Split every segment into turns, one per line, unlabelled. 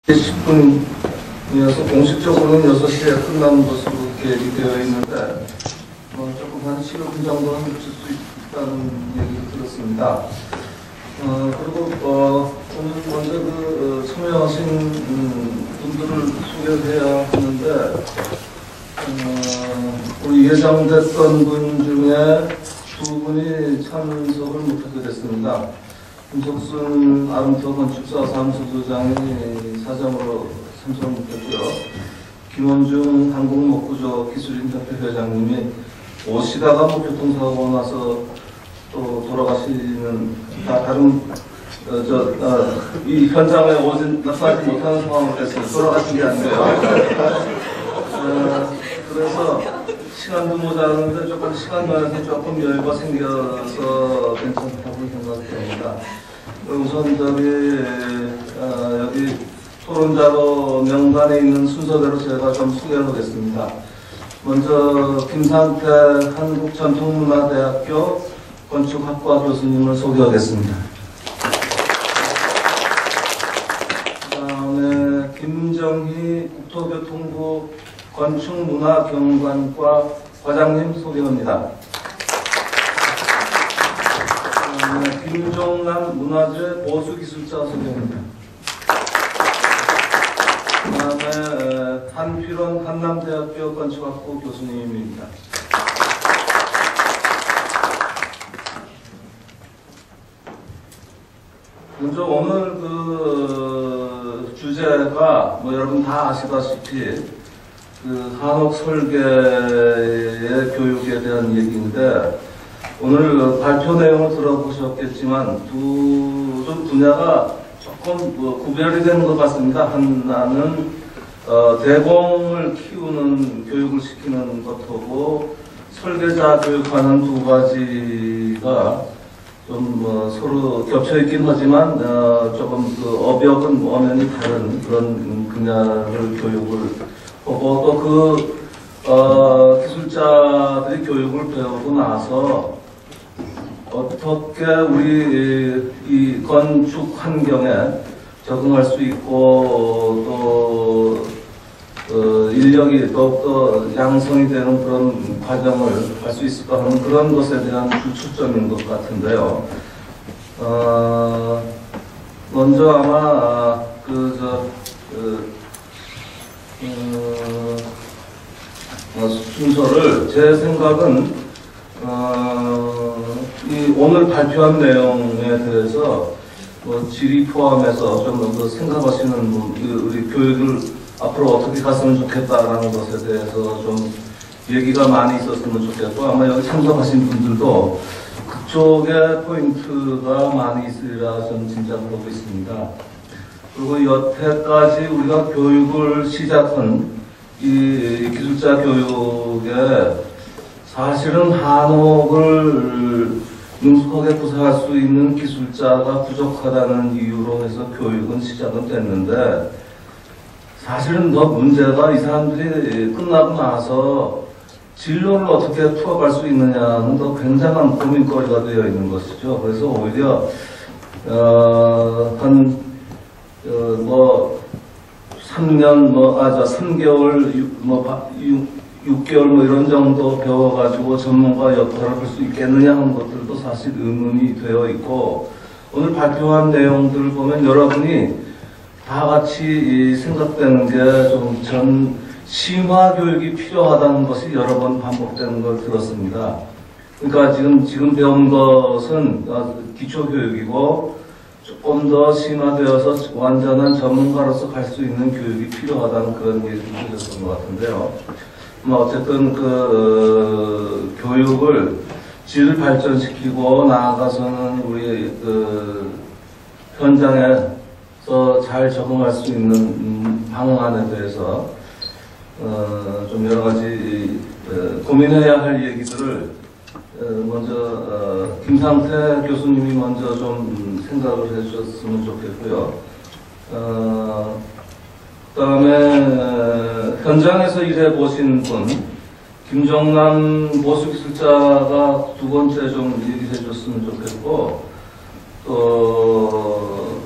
10분이어서 공식적으로는 6시에 끝나는 것으로 계획되어 있는데 조금 한 15분 정도는 늦출 수 있다는 얘기를 들었습니다. 그리고 오늘 먼저 참여하신 분들을 소개를 해야 하는데 우리 예정됐던 분 중에 두 분이 참석을 못하게 됐습니다. 김석순 아름터 건축사 사무소장이 사정으로 참석을 못했고요. 김원중 한국목구조 기술인협회 회장님이 오시다가 교통사고가 나서 또 돌아가시는 다른 이 현장에 오지 못하는 상황으로 됐어요. 돌아가신 게 아니고요. 그래서 시간도 모자라는데 조금 시간 면에서 조금 여유가 생겨서 괜찮다고 생각됩니다. 우선 여기 토론자로 명단에 있는 순서대로 제가 좀 소개를 하겠습니다. 먼저 김상태 한국전통문화대학교 건축학과 교수님을 소개하겠습니다. 그 다음에 김정희 국토교통부 건축문화경관과 과장님 소개합니다. 김종남 문화재 보수기술자 소개합니다. 그 다음에 한필원 한남대학교 건축학부 교수님입니다. 먼저 오늘 주제가 여러분 다 아시다시피 한옥 설계의 교육에 대한 얘기인데 오늘 발표 내용을 들어보셨겠지만 두 분야가 조금 구별이 되는 것 같습니다. 하나는 대공을 키우는 교육을 시키는 것하고 설계자 교육하는 두 가지가 좀 서로 겹쳐 있긴 하지만 조금 업역은 엄연히 다른 그런 분야를 교육을 하고 또 기술자들이 교육을 배우고 나서 어떻게 우리 이 건축 환경에 적응할 수 있고 또 인력이 더욱더 양성이 되는 그런 과정을 할 수 있을까 하는 그런 것에 대한 주초점인 것 같은데요. 먼저 아마 순서를 제 생각은 이 오늘 발표한 내용에 대해서 질의 포함해서 좀 더 생각하시는 우리 교육을 앞으로 어떻게 갔으면 좋겠다라는 것에 대해서 좀 얘기가 많이 있었으면 좋겠고 아마 여기 참석하신 분들도 그쪽에 포인트가 많이 있으리라 저는 짐작을 하고 있습니다. 그리고 여태까지 우리가 교육을 시작한 이 기술자 교육에 사실은 한옥을 능숙하게 구사할 수 있는 기술자가 부족하다는 이유로 해서 교육은 시작은 됐는데 사실은 더 문제가 이 사람들이 끝나고 나서 진로를 어떻게 풀어갈 수 있느냐는 더 굉장한 고민거리가 되어 있는 것이죠. 그래서 오히려 3년 3개월 6개월 이런 정도 배워가지고 전문가 역할을 할 수 있겠느냐 하는 것들도 사실 의문이 되어 있고 오늘 발표한 내용들을 보면 여러분이 다 같이 생각되는 게 좀 심화 교육이 필요하다는 것이 여러 번 반복되는 걸 들었습니다. 그러니까 지금 배운 것은 기초 교육이고 조금 더 심화되어서 완전한 전문가로서 갈 수 있는 교육이 필요하다는 그런 얘기를 드렸던 것 같은데요. 어쨌든 교육을 질 발전시키고 나아가서는 우리 현장에서 잘 적응할 수 있는 방안에 대해서 좀 여러 가지 고민해야 할 얘기들을 먼저 김상태 교수님이 먼저 좀 생각을 해주셨으면 좋겠고요. 그 다음에 현장에서 일해 보신 분 김정남 보수기술자가 두 번째 좀 얘기해 줬으면 좋겠고 또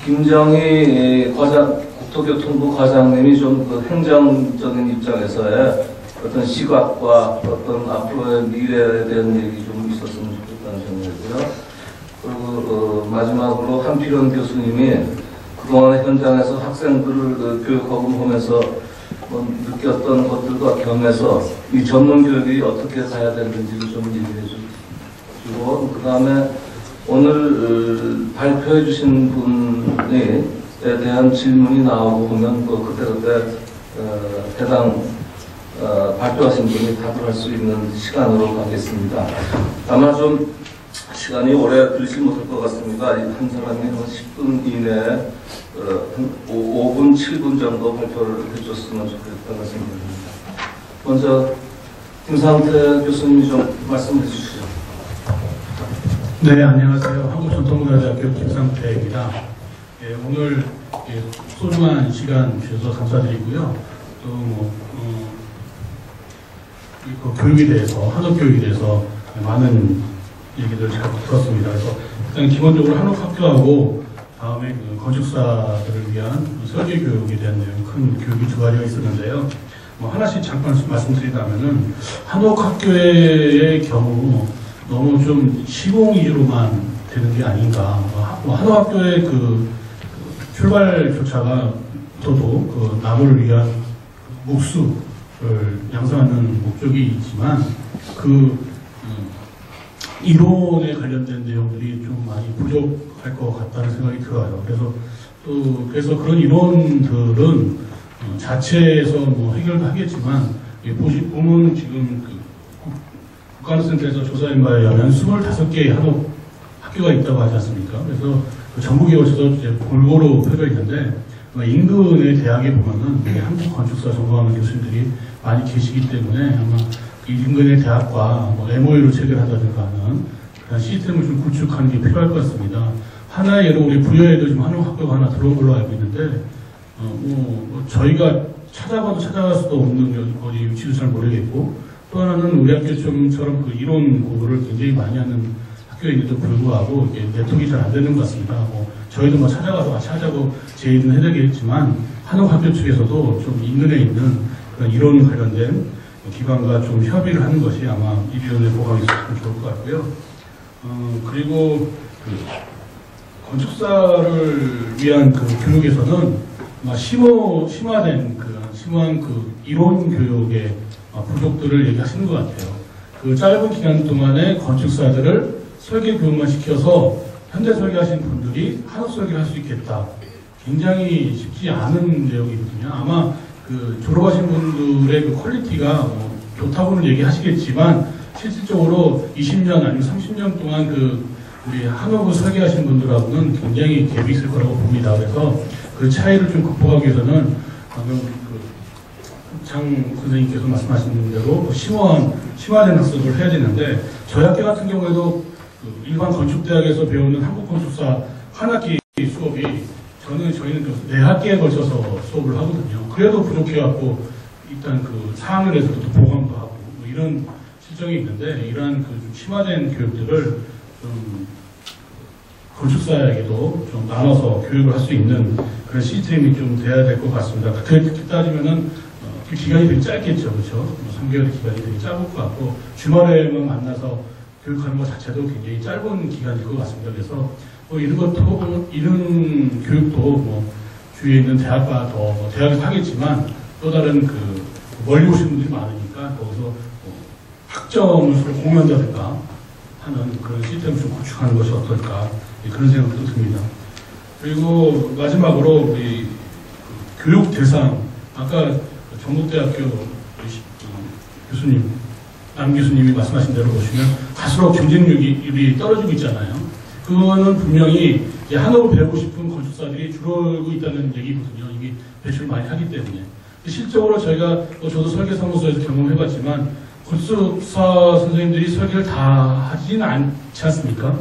김정희 국토교통부 과장님이 좀 그 행정적인 입장에서의 어떤 시각과 어떤 앞으로의 미래에 대한 얘기 좀 있었으면 좋겠다는 생각이고요. 그리고 마지막으로 한필원 교수님이 그동안 현장에서 학생들을 교육하고 하면서 느꼈던 것들과 겸해서 이 전문 교육이 어떻게 가야 되는지를 좀 얘기해 주고, 그 다음에 오늘 발표해 주신 분에 대한 질문이 나오고 보면 또 그때그때 해당 발표하신 분이 답을 할 수 있는 시간으로 가겠습니다. 아마 좀 시간이 오래 들지 못할 것 같습니다. 한 사람이 한 10분 이내에 한 5분, 7분 정도 발표를 해줬으면 좋겠다는 생각입니다. 먼저 김상태 교수님이 좀 말씀해 주시죠.
네, 안녕하세요. 한국전통문화대학교 김상태입니다. 예, 오늘 소중한 시간 주셔서 감사드리고요. 또 교육에 대해서, 한옥교육에 대해서 많은 얘기를 잘 들었습니다. 그래서 일단 기본적으로 한옥학교하고 다음에 건축사들을 위한 설계 교육에 대한 내용, 큰 교육이 두 가지가 있었는데요. 하나씩 잠깐 말씀드리자면은 한옥학교의 경우 너무 좀 시공 위주로만 되는 게 아닌가. 한옥학교의 출발조차가 저도 나무를 위한 목수를 양성하는 목적이 있지만 이론에 관련된 내용들이 좀 많이 부족할 것 같다는 생각이 들어요. 그래서 그런 이론들은 자체에서 해결도 하겠지만, 보면 지금 국가한센터에서 조사한 바에 의하면 25개의 한옥 학교가 있다고 하지 않습니까? 그래서 전국에 걸쳐서 이제 골고루 펴져 있는데, 인근의 대학에 보면은 한국 건축사 전공하는 교수님들이 많이 계시기 때문에 아마 인근의 대학과 MOU를 체결하다든가 하는 그런 시스템을 좀 구축하는 게 필요할 것 같습니다. 하나의 예로 우리 부여에도 지금 한옥 학교가 하나 들어온 걸로 알고 있는데, 저희가 찾아봐도 찾아갈 수도 없는 어디 위치도 잘 모르겠고, 또 하나는 우리 학교처럼 이론 공부를 굉장히 많이 하는 학교에 있는데도 불구하고 네트워크가 잘 안 되는 것 같습니다. 저희도 찾아가서 같이 하자고 제의는 해드리겠지만, 한옥 학교 측에서도 좀 인근에 있는 그런 이론 관련된 기관과 좀 협의를 하는 것이 아마 이 비용의 보강이 있었으면 좋을 것 같고요. 그리고 건축사를 위한 교육에서는 심화된 심한 이론 교육의 부족들을 얘기하시는 것 같아요. 짧은 기간 동안에 건축사들을 설계 교육만 시켜서 현대 설계하신 분들이 한옥 설계를 할 수 있겠다. 굉장히 쉽지 않은 내용이거든요. 아마 졸업하신 분들의 퀄리티가 좋다고는 얘기하시겠지만, 실질적으로 20년 아니면 30년 동안 우리 한옥을 설계하신 분들하고는 굉장히 갭이 있을 거라고 봅니다. 그래서 그 차이를 좀 극복하기 위해서는 방금 장 선생님께서 말씀하신 대로 심화된 학습을 해야 되는데, 저희 학교 같은 경우에도 일반 건축대학에서 배우는 한국 건축사 한 학기 수업이 저희는 4학기에 걸쳐서 수업을 하거든요. 그래도 부족해갖고 일단 4학년에서도 보강도 하고 이런 실정이 있는데, 이러한 좀 심화된 교육들을 좀 건축사에게도 좀 나눠서 교육을 할 수 있는 그런 시스템이 좀 돼야 될 것 같습니다. 그렇게 따지면은 기간이 되게 짧겠죠, 그렇죠? 3개월의 기간이 되게 짧을 것 같고, 주말에만 만나서 교육하는 것 자체도 굉장히 짧은 기간일 것 같습니다. 그래서 이런 교육도 주위에 있는 대학과 더 대학에서 하겠지만, 또 다른 멀리 오시는 분들이 많으니까 거기서 학점을 서로 공유한다든가 하는 그런 시스템을 좀 구축하는 것이 어떨까, 그런 생각도 듭니다. 그리고 마지막으로 우리 교육 대상, 아까 전국대학교 교수님, 남 교수님이 말씀하신 대로 보시면 갈수록 경쟁률이 떨어지고 있잖아요. 그거는 분명히 한옥을 배우고 싶은 건축사들이 줄어들고 있다는 얘기거든요. 이게 배출을 많이 하기 때문에. 실적으로 저희가 저도 설계사무소에서 경험해봤지만, 건축사 선생님들이 설계를 다 하지는 않지 않습니까?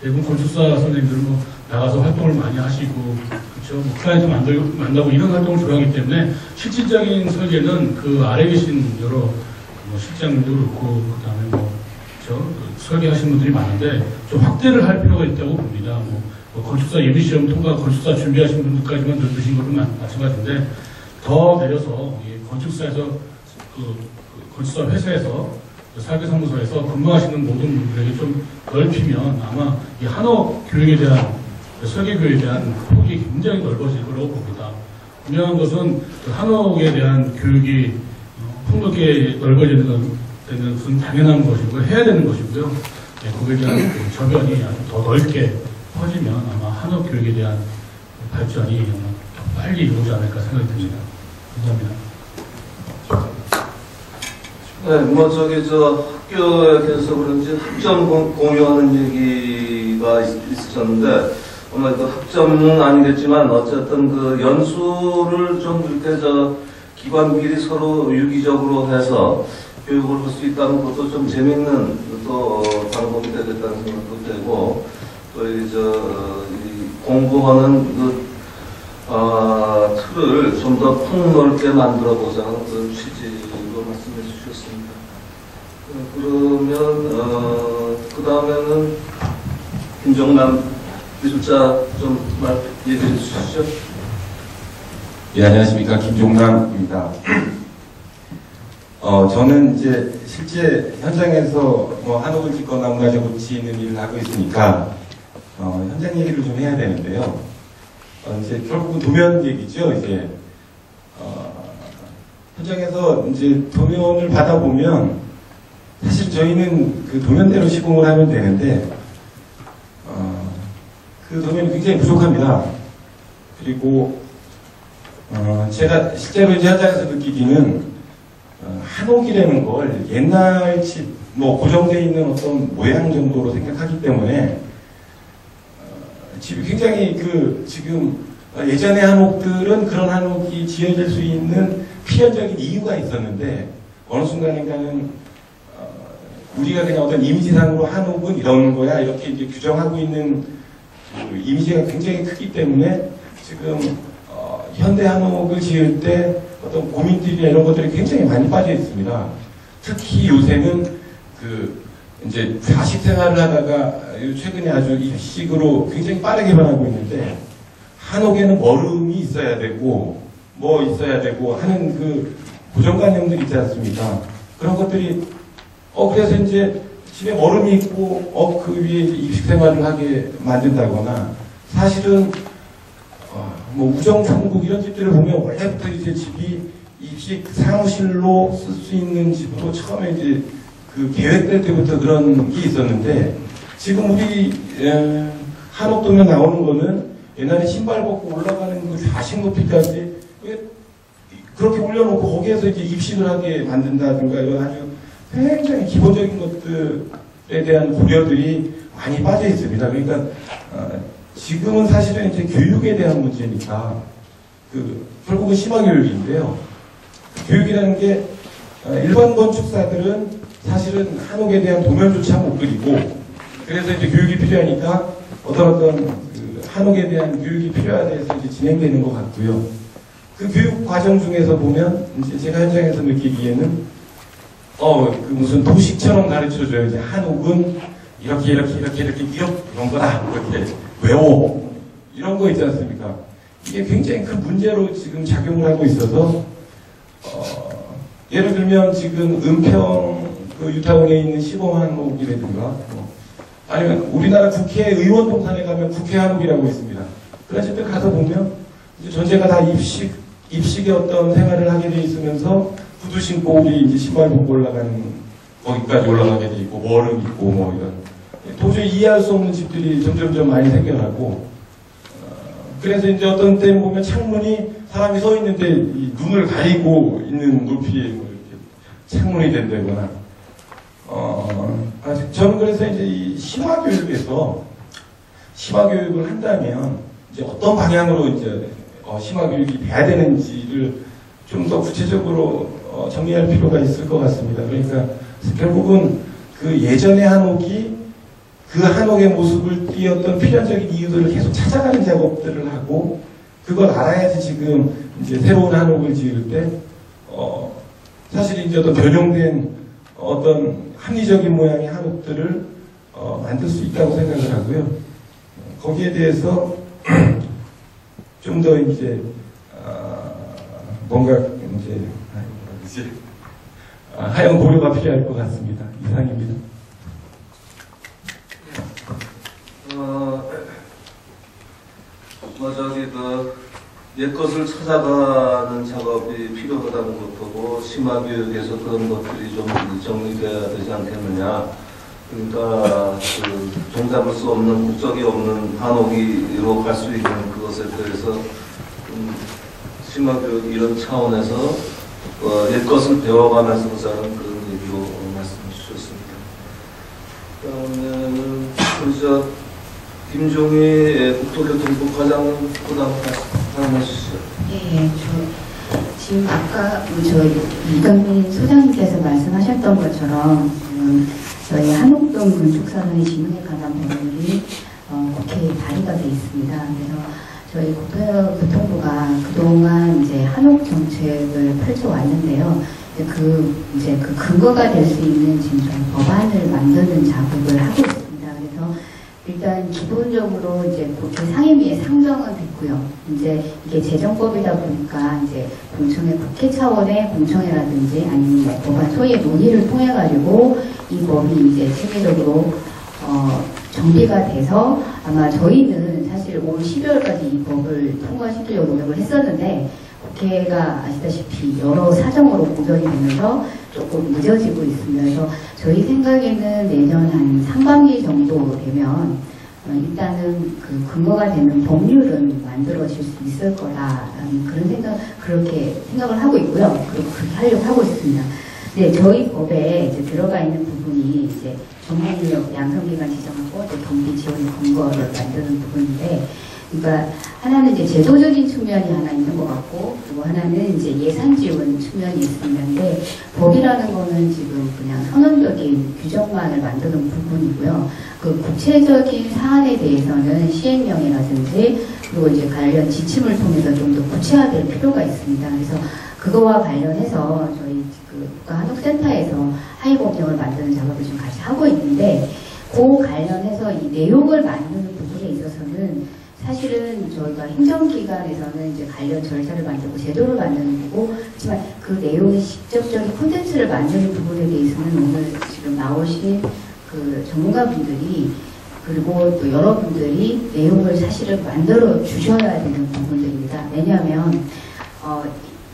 대부분 건축사 선생님들은 나가서 활동을 많이 하시고, 그렇죠? 클라이언트 만나고 이런 활동을 주로 하기 때문에, 실질적인 설계는 아래 계신 여러 실장님도 그렇고, 그 다음에 설계하시는 분들이 많은데, 좀 확대를 할 필요가 있다고 봅니다. 뭐 건축사 예비시험 통과 건축사 준비하신 분들까지만 드신 것도 마찬가지인데 더 내려서 이 건축사에서 건축사 회사에서 설계사무소에서 근무하시는 모든 분들에게 좀 넓히면 아마 이 한옥 교육에 대한 설계 교육에 대한 폭이 굉장히 넓어질 거라고 봅니다. 분명한 것은 그 한옥에 대한 교육이 폭넓게 넓어지는 것은 당연한 것이고 해야 되는 것이고요. 네, 거기에 대한 그 저변이 아주 더 넓게 퍼지면 아마 한옥 교육에 대한 발전이 더 빨리 이루어지지 않을까 생각이 듭니다. 감사합니다.
네, 뭐 학교에 대해서 그런지 학점 공유하는 얘기가 있었는데 아마 그 학점은 아니겠지만 어쨌든 그 연수를 좀 이렇게 기관끼리 서로 유기적으로 해서 교육을 할 수 있다는 것도 좀 재밌는 또 방법이 되겠다는 생각도 되고 또 이 공부하는 틀을 좀 더 폭넓게 만들어 보자는 그런 취지로 말씀해 주셨습니다. 그러면 그 다음에는 김정남 기술자 좀 얘기해 주시죠.
예, 안녕하십니까. 김종남입니다. 저는 이제 실제 현장에서 뭐 한옥을 짓거나 문화재 고치는 일을 하고 있으니까, 현장 얘기를 좀 해야 되는데요. 이제 결국은 도면 얘기죠. 이제, 현장에서 이제 도면을 받아보면, 사실 저희는 그 도면대로 시공을 하면 되는데, 그 도면이 굉장히 부족합니다. 그리고, 제가 실제로 이제 현장에서 느끼기는, 한옥이라는 걸 옛날 집, 뭐 고정되어 있는 어떤 모양 정도로 생각하기 때문에 집이 굉장히 지금 예전의 한옥들은 그런 한옥이 지어질 수 있는 필연적인 이유가 있었는데 어느 순간인가는 우리가 그냥 어떤 이미지상으로 한옥은 이런 거야 이렇게 이제 규정하고 있는 그 이미지가 굉장히 크기 때문에 지금 현대 한옥을 지을 때 어떤 고민들이나 이런 것들이 굉장히 많이 빠져 있습니다. 특히 요새는 이제 좌식 생활을 하다가 최근에 아주 입식으로 굉장히 빠르게 변하고 있는데 한옥에는 머름이 있어야 되고 뭐 있어야 되고 하는 그 고정관념들 있지 않습니까? 그런 것들이 그래서 이제 집에 머름이 있고 그 위에 입식 생활을 하게 만든다거나 사실은 뭐 우정천국 이런 집들을 보면 원래부터 이제 집이 입식 사무실로 쓸 수 있는 집으로 처음에 이제 그 계획될 때부터 그런 게 있었는데 지금 우리 한옥 도면 나오는 거는 옛날에 신발 벗고 올라가는 그 좌식 높이까지 그렇게 올려놓고 거기에서 이제 입식을 하게 만든다든가 이런 아주 굉장히 기본적인 것들에 대한 고려들이 많이 빠져 있습니다. 그러니까 지금은 사실은 이제 교육에 대한 문제니까 결국은 심화교육인데요. 교육이라는 게 일반 건축사들은 사실은 한옥에 대한 도면조차 못 그리고 그래서 이제 교육이 필요하니까 어떤 한옥에 대한 교육이 필요해서 이제 진행되는 것 같고요. 그 교육 과정 중에서 보면 이제 제가 현장에서 느끼기에는 무슨 도식처럼 가르쳐줘요. 이제 한옥은 이렇게 이런 거다 이렇게 외워 이런 거 있지 않습니까? 이게 굉장히 큰 문제로 지금 작용을 하고 있어서 예를 들면 지금 은평 유타운에 있는 시범한옥이라든가 아니면 우리나라 국회의원 동산에 가면 국회한옥이라고 있습니다. 그런 집들 가서 보면 이제 전체가 다 입식의 어떤 생활을 하게 돼 있으면서 구두 신고 우리 이제 신발 벗고 올라가는 거기까지 올라가게 돼 있고 머름 있고 뭐 이런 도저히 이해할 수 없는 집들이 점점점 많이 생겨나고 그래서 이제 어떤 때는 보면 창문이 사람이 서 있는데 이 눈을 가리고 있는 높이에 뭐 이렇게 창문이 된다거나 저는 그래서 이제 이 심화교육에서 심화교육을 한다면 이제 어떤 방향으로 이제 심화교육이 돼야 되는지를 좀 더 구체적으로 정리할 필요가 있을 것 같습니다. 그러니까 결국은 그 예전의 한옥이 그 한옥의 모습을 띄었던 필연적인 이유들을 계속 찾아가는 작업들을 하고 그걸 알아야지 지금 이제 새로운 한옥을 지을 때 사실 이제 어떤 변형된 어떤 합리적인 모양의 한옥들을 만들 수 있다고 생각을 하고요. 거기에 대해서 좀 더 이제 뭔가 이제 하얀 고려가 필요할 것 같습니다. 이상입니다.
옛것을 찾아가는 작업이 필요하다는 것하고 심화교육에서 그런 것들이 좀 정리돼야 되지 않겠느냐. 그러니까 그 종잡을 수 없는 국적이 없는 한옥이로 갈 수 있는 그것에 대해서 심화교육 이런 차원에서 옛것을 배워가면서 보자는 그런 얘기로 말씀해 주셨습니다. 그다음에는 김종희 국토교통부 과장 부담 말씀해 주시죠.
예, 지금 아까 이강민 소장님께서 말씀하셨던 것처럼 저희 한옥동 건축사업의 지문에 관한 법률이 국회에 발의가 되어 있습니다. 그래서 저희 국토교통부가 그동안 이제 한옥 정책을 펼쳐왔는데요. 이제 그 근거가 될 수 있는 지금 저희 법안을 만드는 작업을 하고 있습니다. 그래서 일단 기본적으로 이제 국회 상임위에 상정은 됐고요. 이제 이게 재정법이다 보니까 이제 공청회, 국회 차원의 공청회라든지 아니면 뭐 법안 소위의 논의를 통해 가지고 이 법이 이제 체계적으로 정비가 돼서 아마 저희는 사실 올 12월까지 이 법을 통과시키려고 노력을 했었는데 국회가 아시다시피 여러 사정으로 고전이 되면서 조금 늦어지고 있습니다. 그래서 저희 생각에는 내년 한 상반기 정도 되면 일단은 그 근거가 되는 법률은 만들어질 수 있을 거라는 그렇게 생각을 하고 있고요. 그리고 그렇게 하려고 하고 있습니다. 네, 저희 법에 이제 들어가 있는 부분이 이제 전문인력 양성기관 지정하고 또 경비 지원의 근거를 만드는 부분인데, 그러니까 하나는 이제 제도적인 측면이 하나 있는 것 같고, 그리고 하나는 이제 예산 지원 측면이 있는데, 법이라는 거는 지금 그냥 선언적인 규정만을 만드는 부분이고요. 그 구체적인 사안에 대해서는 시행령이라든지 그리고 이제 관련 지침을 통해서 좀 더 구체화될 필요가 있습니다. 그래서 그거와 관련해서 저희 그 국가한옥센터에서 하위법령을 만드는 작업을 지금 같이 하고 있는데, 그 관련해서 이 내용을 만드는 부분에 있어서는 사실은 저희가 행정기관에서는 이제 관련 절차를 만들고 제도를 만드는 거고, 하지만 그 내용의 직접적인 콘텐츠를 만드는 부분에 대해서는 오늘 지금 나오신 그 전문가분들이 그리고 또 여러분들이 내용을 사실은 만들어 주셔야 되는 부분들입니다. 왜냐하면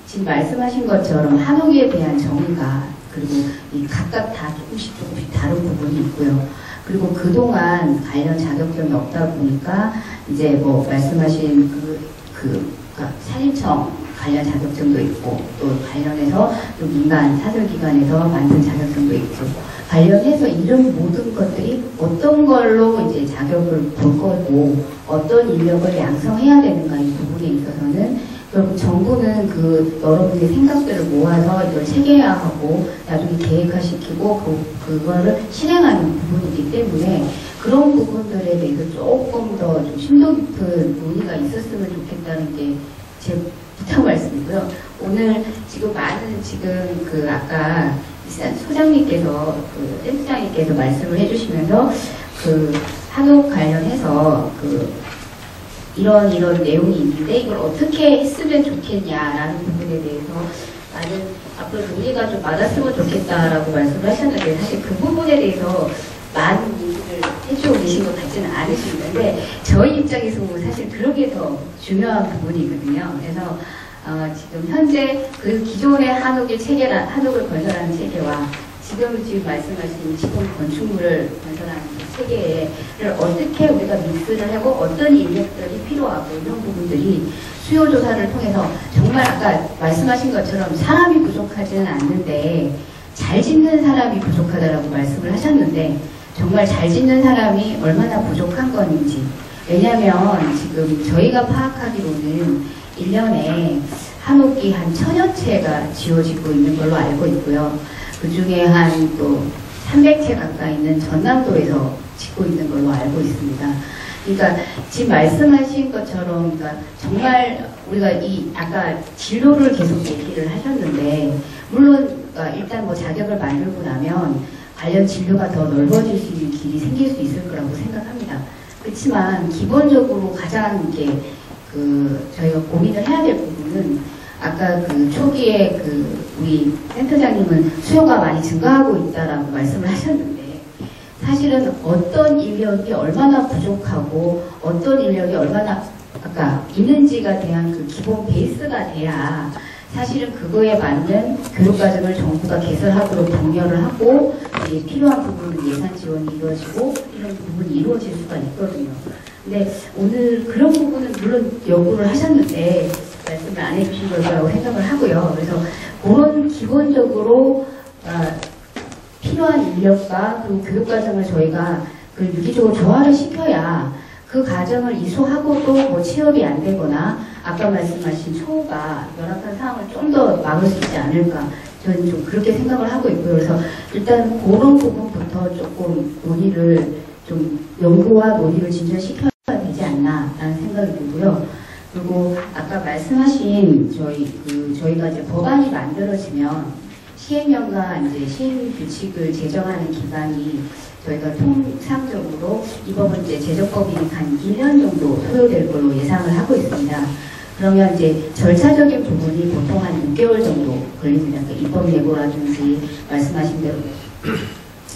지금 말씀하신 것처럼 한옥에 대한 정의가 그리고 이 각각 다 조금씩 다른 부분이 있고요. 그리고 그동안 관련 자격증이 없다 보니까 이제 뭐 말씀하신 그러니까 산림청 관련 자격증도 있고 또 관련해서 또 민간 사설기관에서 만든 자격증도 있고 관련해서 이런 모든 것들이 어떤 걸로 이제 자격을 볼 거고 어떤 인력을 양성해야 되는가 이 부분에 있어서는 결국 정부는 그 여러분의 생각들을 모아서 이걸 체계화하고 나중에 계획화시키고 그거를 실행하는 부분이기 때문에 그런 부분들에 대해서 조금 더 좀 심도 깊은 논의가 있었으면 좋겠다는 게 제 부탁 말씀이고요. 오늘 지금 많은 지금 아까 소장님께서 센터장님께서 말씀을 해주시면서 한옥 관련해서 이런 내용이 있는데 이걸 어떻게 했으면 좋겠냐라는 부분에 대해서 많은 앞으로 논의가 좀 많았으면 좋겠다라고 말씀을 하셨는데 사실 그 부분에 대해서 많은 얘기를 해주고 계신 것 같지는 않으시는데 저희 입장에서 보면 사실 그런 게 더 중요한 부분이거든요. 그래서 지금 현재 그 기존의 한옥을 건설하는 체계와 지금 말씀하신 시공 건축물을 건설하는 그 체계를 어떻게 우리가 믹스를 하고 어떤 인력들이 필요하고 이런 부분들이 수요 조사를 통해서 정말 아까 말씀하신 것처럼 사람이 부족하지는 않는데 잘 짓는 사람이 부족하다라고 말씀을 하셨는데 정말 잘 짓는 사람이 얼마나 부족한 건지 왜냐하면 지금 저희가 파악하기로는 1년에 한옥이 한 1000여 채가 지어지고 있는 걸로 알고 있고요. 그 중에 한 또 300채 가까이 있는 전남도에서 짓고 있는 걸로 알고 있습니다. 그러니까 지금 말씀하신 것처럼 그러니까 정말 우리가 아까 진로를 계속 얘기를 하셨는데 물론 그러니까 일단 뭐 자격을 만들고 나면 관련 진로가 더 넓어질 수 있는 길이 생길 수 있을 거라고 생각합니다. 그렇지만 기본적으로 가장 이제 저희가 고민을 해야 될 부분은 아까 초기에 우리 센터장님은 수요가 많이 증가하고 있다라고 말씀을 하셨는데 사실은 어떤 인력이 얼마나 부족하고 어떤 인력이 얼마나 아까 있는지가 대한 그 기본 베이스가 돼야 사실은 그거에 맞는 교육과정을 정부가 개설하도록 독려를 하고 필요한 부분은 예산 지원이 이루어지고 이런 부분이 이루어질 수가 있거든요. 근데 오늘 그런 부분은 물론 요구를 하셨는데 말씀을 안 해주신 거라고 생각을 하고요. 그래서 그런 기본적으로 필요한 인력과 그리고 교육과정을 저희가 유기적으로 조화를 시켜야 그 과정을 이수하고도 뭐 취업이 안 되거나 아까 말씀하신 초가 열악한 상황을 좀 더 막을 수 있지 않을까 저는 좀 그렇게 생각을 하고 있고요. 그래서 일단 그런 부분부터 조금 논의를 좀 연구와 논의를 진전시켜야 되지 않나라는 생각이 들고요. 그리고 아까 말씀하신 저희가 이제 법안이 만들어지면 시행령과 이제 시행 규칙을 제정하는 기간이 저희가 통상적으로 이 법은 이제 제정법이 한 1년 정도 소요될 걸로 예상을 하고 있습니다. 그러면 이제 절차적인 부분이 보통 한 6개월 정도 걸립니다. 그러니까 입법 예고라든지 말씀하신 대로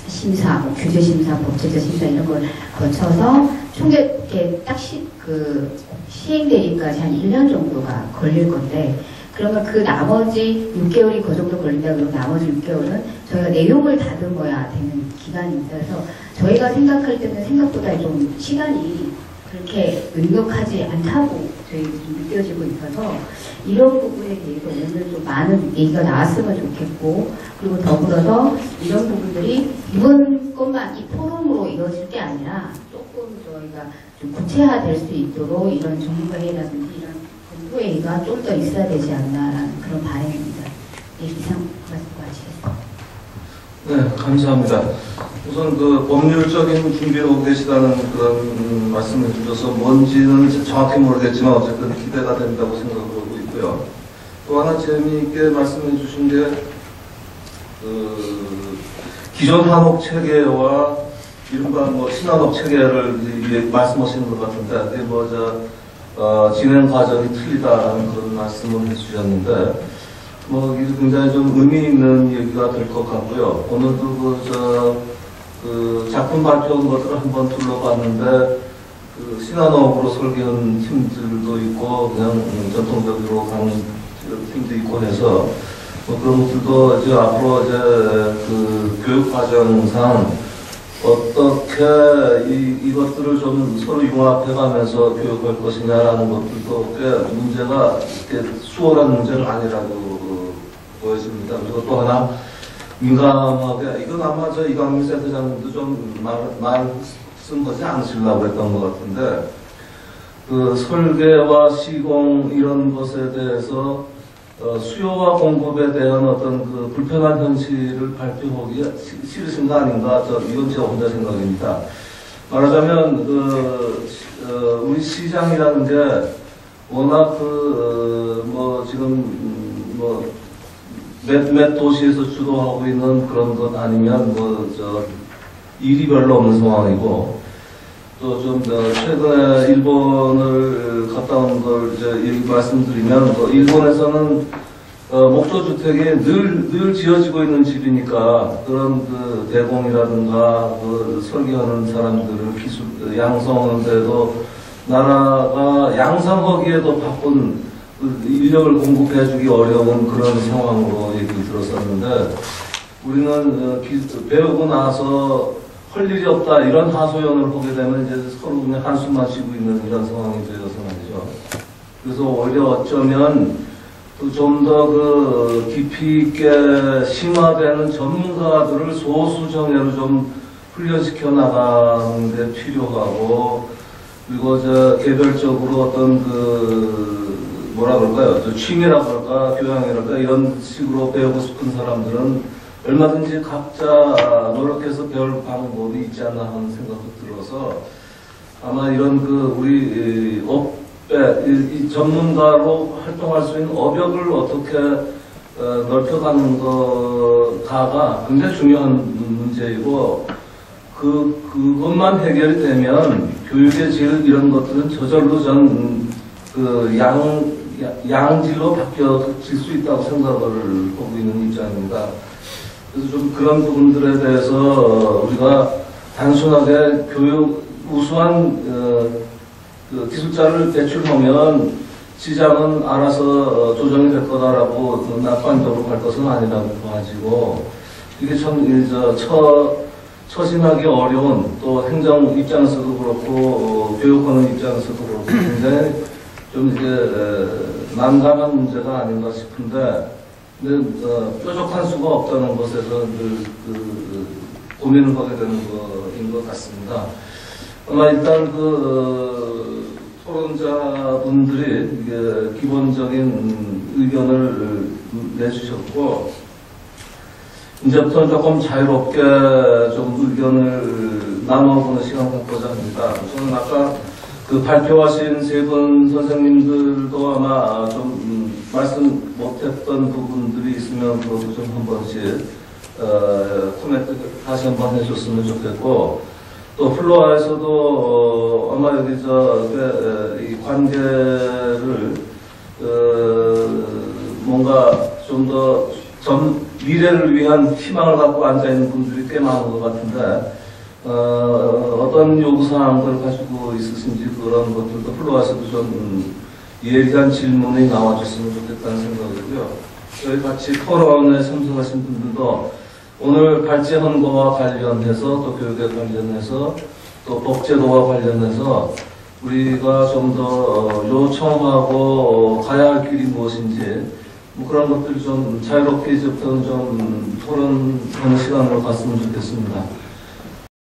심사, 뭐 규제 심사, 법제자 심사 이런 걸 거쳐서 총계 딱 시행되기까지 한 1년 정도가 걸릴 건데 그러면 그 나머지 6개월이 그 정도 걸린다 그러면 나머지 6개월은 저희가 내용을 다듬어야 되는 기간입니다. 그래서 저희가 생각할 때는 생각보다 좀 시간이 그렇게 능력하지 않다고 저희 느껴지고 있어서 이런 부분에 대해서 오늘 좀 많은 얘기가 나왔으면 좋겠고 그리고 더불어서 이런 부분들이 이번 것만 이 포럼으로 이루어질 게 아니라 조금 저희가 좀 구체화될 수 있도록 이런 전문가회의라든지 이런 검토회의가 좀 더 있어야 되지 않나라는 그런 바람입니다. 네, 이상 말씀 마치겠습니다.
네, 감사합니다. 우선 법률적인 준비하고 계시다는 그런 말씀을 주셔서 뭔지는 정확히 모르겠지만 어쨌든 기대가 된다고 생각하고 있고요. 또 하나 재미있게 말씀해 주신 게 기존 한옥 체계와 이른바 신한옥 체계를 말씀하시는 것 같은데 진행 과정이 틀리다라는 그런 말씀을 해주셨는데 이게 굉장히 좀 의미 있는 얘기가 될 것 같고요. 오늘도 작품 발표한 것들을 한번 둘러봤는데 신한옥으로 설계한 팀들도 있고 그냥 전통적으로 가는 팀도 있고 해서 그런 것들도 이제 앞으로 교육 과정상 어떻게 이것들을 좀 서로 융합해가면서 교육할 것이냐라는 것들도 꽤 문제가 이렇게 수월한 문제는 아니라고 보여집니다. 그리고 또 하나 민감하게 이건 아마 이강민 센터장님도 좀 말씀 하지 않으시려고 했던 것 같은데 설계와 시공 이런 것에 대해서 수요와 공급에 대한 어떤 불편한 현실을 발표하기가 싫으신 거 아닌가? 이건 제가 혼자 생각입니다. 말하자면 우리 시장이라는 게 워낙 지금 몇 도시에서 주도하고 있는 그런 것 아니면 일이 별로 없는 상황이고 또 좀 최근에 일본을 갔다 온 걸 얘기 말씀드리면 일본에서는 목조주택이 늘 지어지고 있는 집이니까 그런 대공이라든가 설계하는 사람들을 기술 양성하는데도 나라가 양성하기에도 바쁜 인력을 공급해주기 어려운 그런 상황으로 얘기를 들었었는데 우리는 배우고 나서 할 일이 없다 이런 하소연을 하게 되면 이제 서로 그냥 한숨만 쉬고 있는 이런 상황이 되어서 말이죠. 그래서 오히려 어쩌면 좀 더 깊이 있게 심화되는 전문가들을 소수 정예로 좀 훈련시켜 나가는 데 필요하고 그리고 개별적으로 어떤 뭐라 그럴까요? 취미라 그럴까 교양이랄까 이런 식으로 배우고 싶은 사람들은 얼마든지 각자 노력해서 배울 방법이 있지 않나 하는 생각도 들어서 아마 이런 우리 업에 이 전문가로 활동할 수 있는 업역을 어떻게 넓혀가는 거가 굉장히 중요한 문제이고 그것만 해결이 되면 교육의 질 이런 것들은 저절로 양질로 바뀌어질 수 있다고 생각을 하고 있는 입장입니다. 그래서 좀 그런 부분들에 대해서 우리가 단순하게 우수한 그 기술자를 배출하면 시장은 알아서 조정이 될 거다라고 낙관적으로 갈 것은 아니라고 봐가지고 이게 참 처신하기 어려운, 또 행정 입장에서도 그렇고 교육하는 입장에서도 그렇고 굉장히 좀 이게 난감한 문제가 아닌가 싶은데, 근데 뾰족한 수가 없다는 것에서 고민을 하게 되는 거인 것 같습니다. 아마 일단 토론자분들이 이게 기본적인 의견을 내주셨고, 이제부터 조금 자유롭게 좀 의견을 나눠보는 시간 갖고자 합니다. 저는 아까 발표하신 세 분 선생님들도 아마 좀 말씀 못했던 부분들이 있으면 그것도 좀 한 번씩 코멘트 다시 한번 해줬으면 좋겠고, 또 플로아에서도 아마 여기 이 관계를 뭔가 좀 더 미래를 위한 희망을 갖고 앉아있는 분들이 꽤 많은 것 같은데, 어떤 요구사항들 가지고 있으신지 그런 것들도 플로아에서도 좀 예리한 질문이 나와줬으면 좋겠다는 생각이고요. 저희 같이 토론에 참석하신 분들도 오늘 발제한 거와 관련해서, 또 교육에 관련해서, 또 법제도와 관련해서 우리가 좀 더 요청하고 가야 할 길이 무엇인지, 뭐 그런 것들 좀 자유롭게 이제부터는 좀 토론하는 시간으로 갔으면 좋겠습니다.